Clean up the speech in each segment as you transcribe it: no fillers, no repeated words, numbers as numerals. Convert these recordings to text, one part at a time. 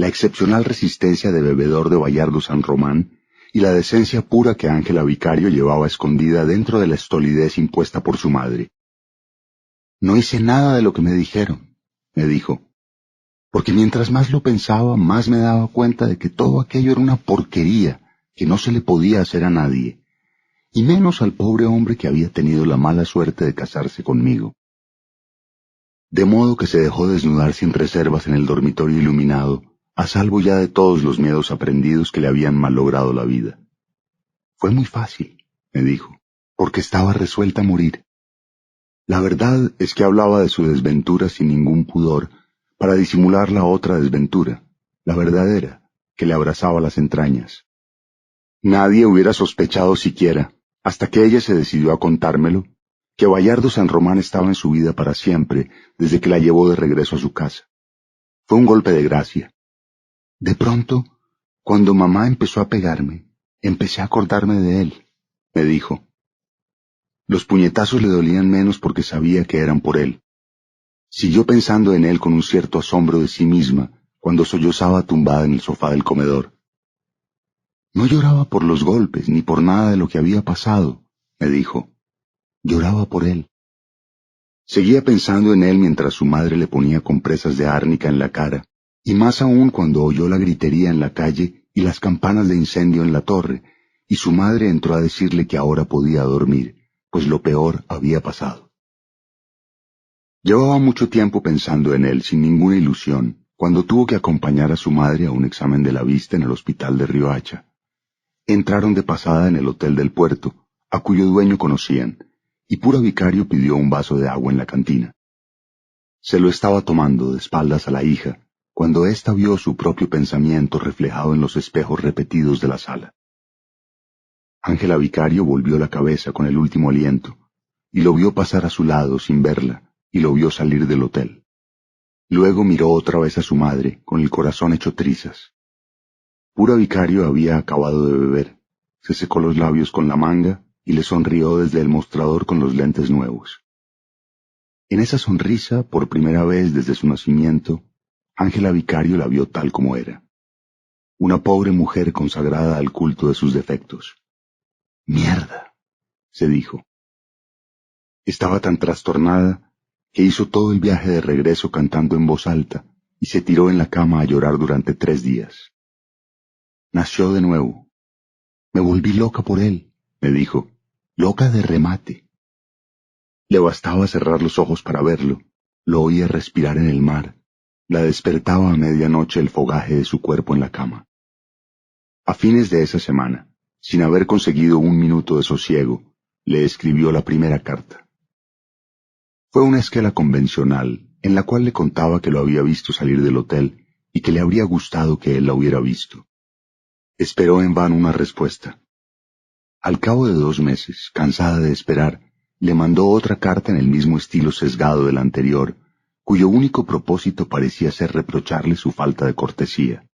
la excepcional resistencia de bebedor de Bayardo San Román y la decencia pura que Ángela Vicario llevaba escondida dentro de la estolidez impuesta por su madre. No hice nada de lo que me dijeron, me dijo, porque mientras más lo pensaba, más me daba cuenta de que todo aquello era una porquería que no se le podía hacer a nadie, y menos al pobre hombre que había tenido la mala suerte de casarse conmigo. De modo que se dejó desnudar sin reservas en el dormitorio iluminado, a salvo ya de todos los miedos aprendidos que le habían malogrado la vida. Fue muy fácil, me dijo, porque estaba resuelta a morir. La verdad es que hablaba de su desventura sin ningún pudor, para disimular la otra desventura, la verdadera, que le abrazaba las entrañas. Nadie hubiera sospechado siquiera, hasta que ella se decidió a contármelo, que Bayardo San Román estaba en su vida para siempre, desde que la llevó de regreso a su casa. Fue un golpe de gracia. De pronto, cuando mamá empezó a pegarme, empecé a acordarme de él, me dijo. Los puñetazos le dolían menos porque sabía que eran por él. Siguió pensando en él con un cierto asombro de sí misma, cuando sollozaba tumbada en el sofá del comedor. No lloraba por los golpes, ni por nada de lo que había pasado, me dijo. Lloraba por él. Seguía pensando en él mientras su madre le ponía compresas de árnica en la cara, y más aún cuando oyó la gritería en la calle y las campanas de incendio en la torre, y su madre entró a decirle que ahora podía dormir, pues lo peor había pasado. Llevaba mucho tiempo pensando en él sin ninguna ilusión, cuando tuvo que acompañar a su madre a un examen de la vista en el hospital de Riohacha. Entraron de pasada en el hotel del puerto, a cuyo dueño conocían, y Pura Vicario pidió un vaso de agua en la cantina. Se lo estaba tomando de espaldas a la hija, cuando ésta vio su propio pensamiento reflejado en los espejos repetidos de la sala. Ángela Vicario volvió la cabeza con el último aliento, y lo vio pasar a su lado sin verla, y lo vio salir del hotel. Luego miró otra vez a su madre, con el corazón hecho trizas. Pura Vicario había acabado de beber, se secó los labios con la manga y le sonrió desde el mostrador con los lentes nuevos. En esa sonrisa, por primera vez desde su nacimiento, Ángela Vicario la vio tal como era. Una pobre mujer consagrada al culto de sus defectos. «Mierda», se dijo. Estaba tan trastornada que hizo todo el viaje de regreso cantando en voz alta y se tiró en la cama a llorar durante 3 días. Nació de nuevo. Me volví loca por él, me dijo, loca de remate. Le bastaba cerrar los ojos para verlo, lo oía respirar en el mar, la despertaba a medianoche el fogaje de su cuerpo en la cama. A fines de esa semana, sin haber conseguido un minuto de sosiego, le escribió la primera carta. Fue una esquela convencional, en la cual le contaba que lo había visto salir del hotel y que le habría gustado que él la hubiera visto. Esperó en vano una respuesta. Al cabo de 2 meses, cansada de esperar, le mandó otra carta en el mismo estilo sesgado del anterior, cuyo único propósito parecía ser reprocharle su falta de cortesía.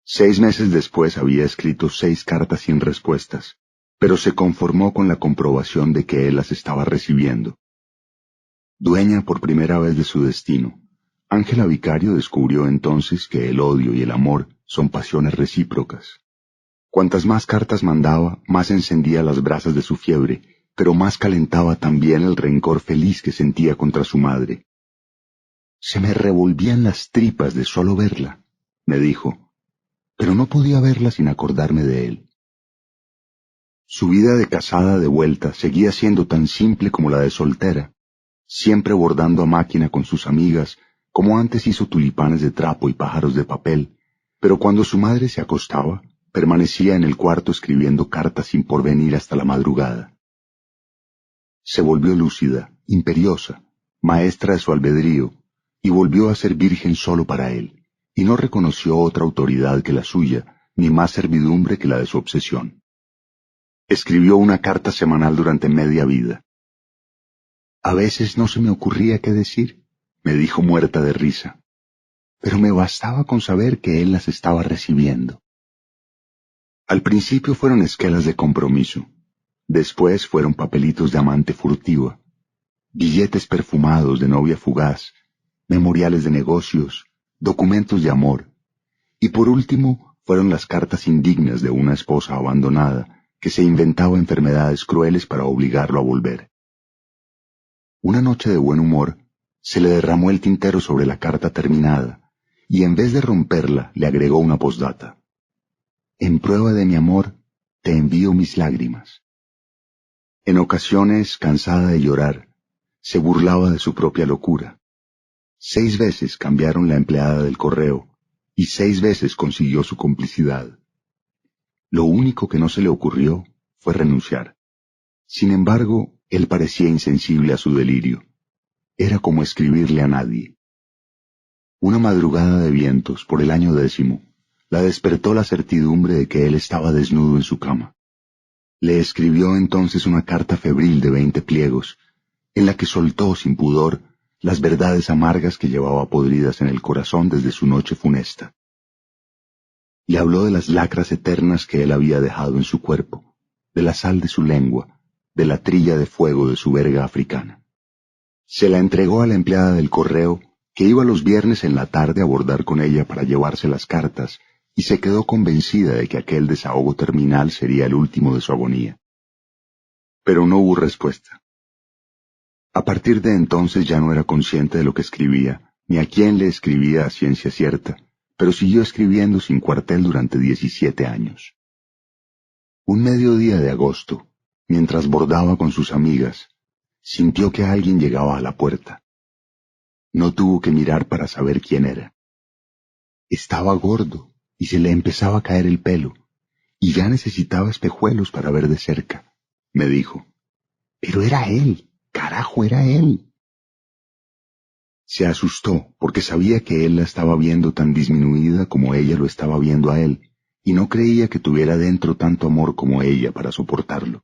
6 meses después había escrito 6 cartas sin respuestas, pero se conformó con la comprobación de que él las estaba recibiendo. Dueña por primera vez de su destino, Ángela Vicario descubrió entonces que el odio y el amor son pasiones recíprocas. Cuantas más cartas mandaba, más encendía las brasas de su fiebre, pero más calentaba también el rencor feliz que sentía contra su madre. Se me revolvían las tripas de solo verla, me dijo, pero no podía verla sin acordarme de él. Su vida de casada de vuelta seguía siendo tan simple como la de soltera, siempre bordando a máquina con sus amigas, como antes hizo tulipanes de trapo y pájaros de papel, pero cuando su madre se acostaba, permanecía en el cuarto escribiendo cartas sin porvenir hasta la madrugada. Se volvió lúcida, imperiosa, maestra de su albedrío, y volvió a ser virgen solo para él, y no reconoció otra autoridad que la suya, ni más servidumbre que la de su obsesión. Escribió una carta semanal durante media vida. A veces no se me ocurría qué decir, me dijo muerta de risa, pero me bastaba con saber que él las estaba recibiendo. Al principio fueron esquelas de compromiso, después fueron papelitos de amante furtiva, billetes perfumados de novia fugaz, memoriales de negocios, documentos de amor, Y por último, fueron las cartas indignas de una esposa abandonada que se inventaba enfermedades crueles para obligarlo a volver. Una noche de buen humor, se le derramó el tintero sobre la carta terminada, y en vez de romperla le agregó una postdata. En prueba de mi amor, te envío mis lágrimas. En ocasiones, cansada de llorar, se burlaba de su propia locura. 6 veces cambiaron la empleada del correo, y 6 veces consiguió su complicidad. Lo único que no se le ocurrió fue renunciar. Sin embargo, él parecía insensible a su delirio. Era como escribirle a nadie. Una madrugada de vientos, por el año 10, la despertó la certidumbre de que él estaba desnudo en su cama. Le escribió entonces una carta febril de 20 pliegos, en la que soltó sin pudor las verdades amargas que llevaba podridas en el corazón desde su noche funesta. Le habló de las lacras eternas que él había dejado en su cuerpo, de la sal de su lengua, de la trilla de fuego de su verga africana. Se la entregó a la empleada del correo, que iba los viernes en la tarde a bordar con ella para llevarse las cartas, y se quedó convencida de que aquel desahogo terminal sería el último de su agonía. Pero no hubo respuesta. A partir de entonces ya no era consciente de lo que escribía, ni a quién le escribía a ciencia cierta, pero siguió escribiendo sin cuartel durante 17 años. Un mediodía de agosto, mientras bordaba con sus amigas, sintió que alguien llegaba a la puerta. No tuvo que mirar para saber quién era. Estaba gordo y se le empezaba a caer el pelo, y ya necesitaba espejuelos para ver de cerca, me dijo. Pero era él, carajo, era él. Se asustó porque sabía que él la estaba viendo tan disminuida como ella lo estaba viendo a él, y no creía que tuviera dentro tanto amor como ella para soportarlo.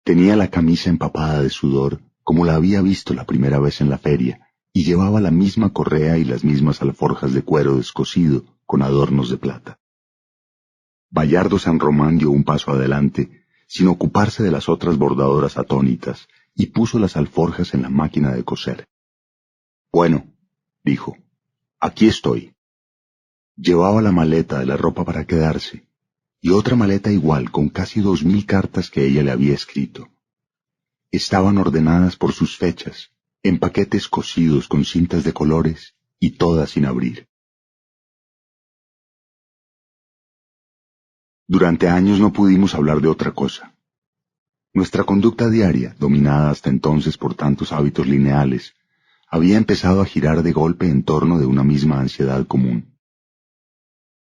Tenía la camisa empapada de sudor, como la había visto la primera vez en la feria, y llevaba la misma correa y las mismas alforjas de cuero descosido con adornos de plata. Bayardo San Román dio un paso adelante, sin ocuparse de las otras bordadoras atónitas, y puso las alforjas en la máquina de coser. Bueno, dijo, aquí estoy. Llevaba la maleta de la ropa para quedarse, y otra maleta igual con casi 2000 cartas que ella le había escrito. Estaban ordenadas por sus fechas, en paquetes cosidos con cintas de colores y todas sin abrir. Durante años no pudimos hablar de otra cosa. Nuestra conducta diaria, dominada hasta entonces por tantos hábitos lineales, había empezado a girar de golpe en torno de una misma ansiedad común.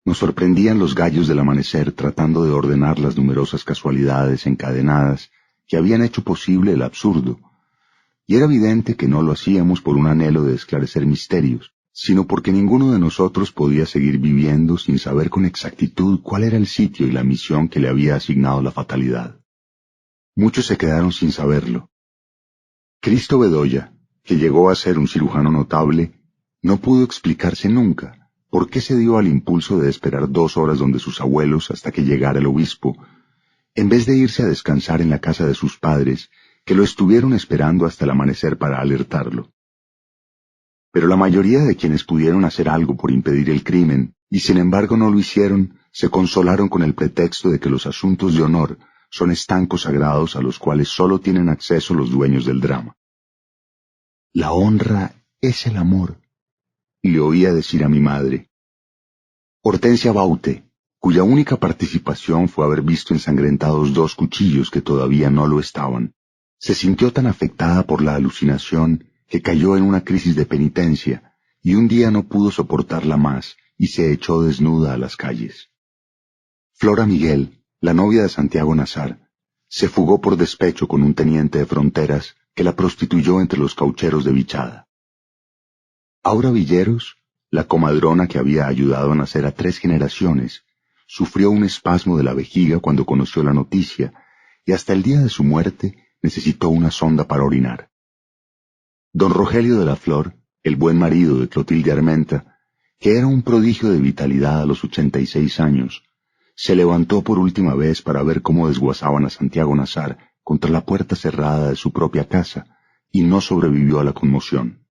Nos sorprendían los gallos del amanecer tratando de ordenar las numerosas casualidades encadenadas que habían hecho posible el absurdo, y era evidente que no lo hacíamos por un anhelo de esclarecer misterios, sino porque ninguno de nosotros podía seguir viviendo sin saber con exactitud cuál era el sitio y la misión que le había asignado la fatalidad. Muchos se quedaron sin saberlo. Cristo Bedoya, que llegó a ser un cirujano notable, no pudo explicarse nunca por qué se dio al impulso de esperar 2 horas donde sus abuelos hasta que llegara el obispo, en vez de irse a descansar en la casa de sus padres, que lo estuvieron esperando hasta el amanecer para alertarlo. Pero la mayoría de quienes pudieron hacer algo por impedir el crimen, y sin embargo no lo hicieron, se consolaron con el pretexto de que los asuntos de honor son estancos sagrados a los cuales solo tienen acceso los dueños del drama. La honra es el amor, le oía decir a mi madre. Hortensia Baute, cuya única participación fue haber visto ensangrentados 2 cuchillos que todavía no lo estaban, se sintió tan afectada por la alucinación que cayó en una crisis de penitencia, y un día no pudo soportarla más y se echó desnuda a las calles. Flora Miguel, la novia de Santiago Nazar, se fugó por despecho con un teniente de fronteras que la prostituyó entre los caucheros de Vichada. Aura Villeros, la comadrona que había ayudado a nacer a 3 generaciones, sufrió un espasmo de la vejiga cuando conoció la noticia, y hasta el día de su muerte necesitó una sonda para orinar. Don Rogelio de la Flor, el buen marido de Clotilde Armenta, que era un prodigio de vitalidad a los 86 años, se levantó por última vez para ver cómo desguazaban a Santiago Nazar contra la puerta cerrada de su propia casa, y no sobrevivió a la conmoción.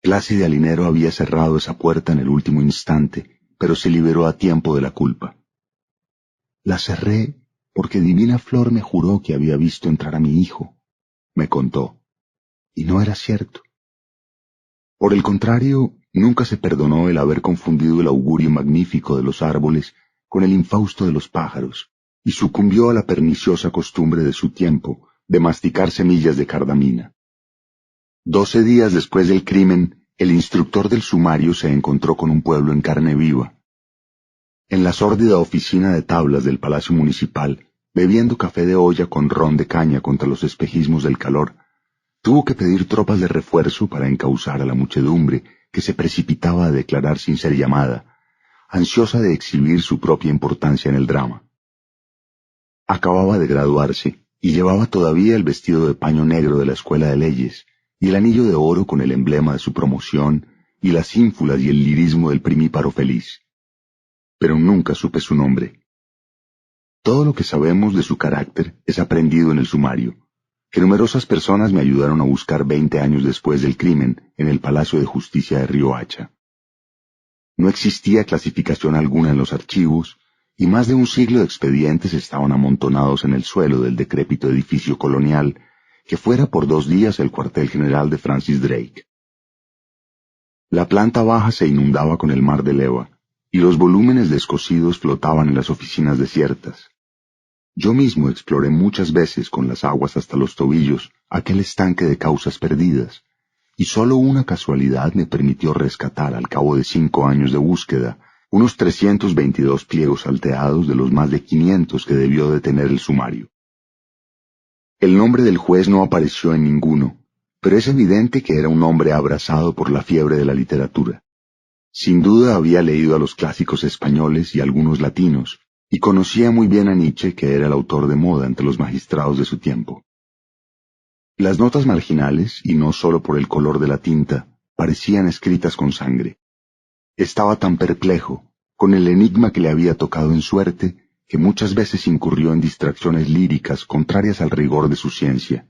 Plácida Alinero había cerrado esa puerta en el último instante, pero se liberó a tiempo de la culpa. La cerré porque Divina Flor me juró que había visto entrar a mi hijo, me contó, y no era cierto. Por el contrario, nunca se perdonó el haber confundido el augurio magnífico de los árboles con el infausto de los pájaros, y sucumbió a la perniciosa costumbre de su tiempo de masticar semillas de cardamina. 12 días después del crimen, el instructor del sumario se encontró con un pueblo en carne viva. En la sórdida oficina de tablas del Palacio Municipal, bebiendo café de olla con ron de caña contra los espejismos del calor, tuvo que pedir tropas de refuerzo para encauzar a la muchedumbre que se precipitaba a declarar sin ser llamada, ansiosa de exhibir su propia importancia en el drama. Acababa de graduarse y llevaba todavía el vestido de paño negro de la Escuela de Leyes y el anillo de oro con el emblema de su promoción y las ínfulas y el lirismo del primíparo feliz. Pero nunca supe su nombre. Todo lo que sabemos de su carácter es aprendido en el sumario, que numerosas personas me ayudaron a buscar 20 años después del crimen en el Palacio de Justicia de Riohacha. No existía clasificación alguna en los archivos, y más de un siglo de expedientes estaban amontonados en el suelo del decrépito edificio colonial, que fuera por 2 días el cuartel general de Francis Drake. La planta baja se inundaba con el mar de leva, y los volúmenes descosidos flotaban en las oficinas desiertas. Yo mismo exploré muchas veces con las aguas hasta los tobillos aquel estanque de causas perdidas, y sólo una casualidad me permitió rescatar al cabo de 5 años de búsqueda unos 322 pliegos salteados de los más de 500 que debió de tener el sumario. El nombre del juez no apareció en ninguno, pero es evidente que era un hombre abrazado por la fiebre de la literatura. Sin duda había leído a los clásicos españoles y algunos latinos, y conocía muy bien a Nietzsche, que era el autor de moda entre los magistrados de su tiempo. Las notas marginales, y no solo por el color de la tinta, parecían escritas con sangre. Estaba tan perplejo, con el enigma que le había tocado en suerte, que muchas veces incurrió en distracciones líricas contrarias al rigor de su ciencia.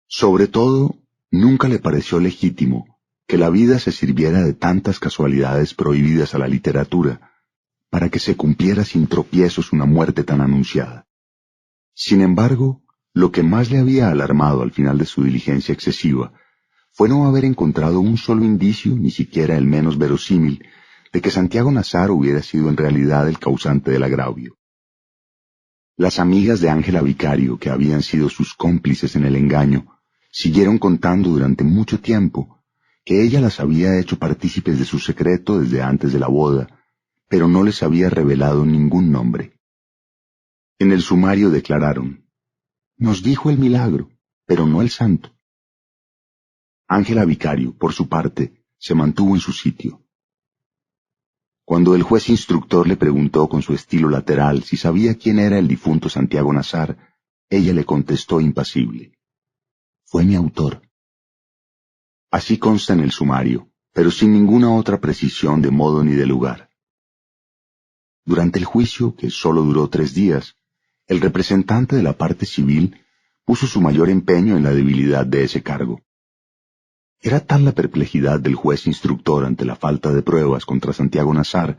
Sobre todo, nunca le pareció legítimo que la vida se sirviera de tantas casualidades prohibidas a la literatura, para que se cumpliera sin tropiezos una muerte tan anunciada. Sin embargo, lo que más le había alarmado al final de su diligencia excesiva fue no haber encontrado un solo indicio, ni siquiera el menos verosímil, de que Santiago Nazar hubiera sido en realidad el causante del agravio. Las amigas de Ángela Vicario, que habían sido sus cómplices en el engaño, siguieron contando durante mucho tiempo que ella las había hecho partícipes de su secreto desde antes de la boda, pero no les había revelado ningún nombre. En el sumario declararon: «Nos dijo el milagro, pero no el santo». Ángela Vicario, por su parte, se mantuvo en su sitio. Cuando el juez instructor le preguntó con su estilo lateral si sabía quién era el difunto Santiago Nazar, ella le contestó impasible: «Fue mi autor». Así consta en el sumario, pero sin ninguna otra precisión de modo ni de lugar. Durante el juicio, que solo duró 3 días, el representante de la parte civil puso su mayor empeño en la debilidad de ese cargo. Era tal la perplejidad del juez instructor ante la falta de pruebas contra Santiago Nazar,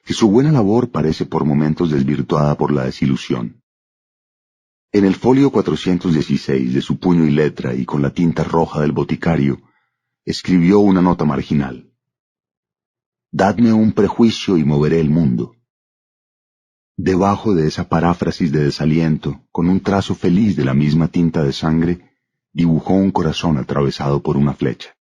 que su buena labor parece por momentos desvirtuada por la desilusión. En el folio 416 de su puño y letra y con la tinta roja del boticario, escribió una nota marginal: «Dadme un prejuicio y moveré el mundo». Debajo de esa paráfrasis de desaliento, con un trazo feliz de la misma tinta de sangre, dibujó un corazón atravesado por una flecha.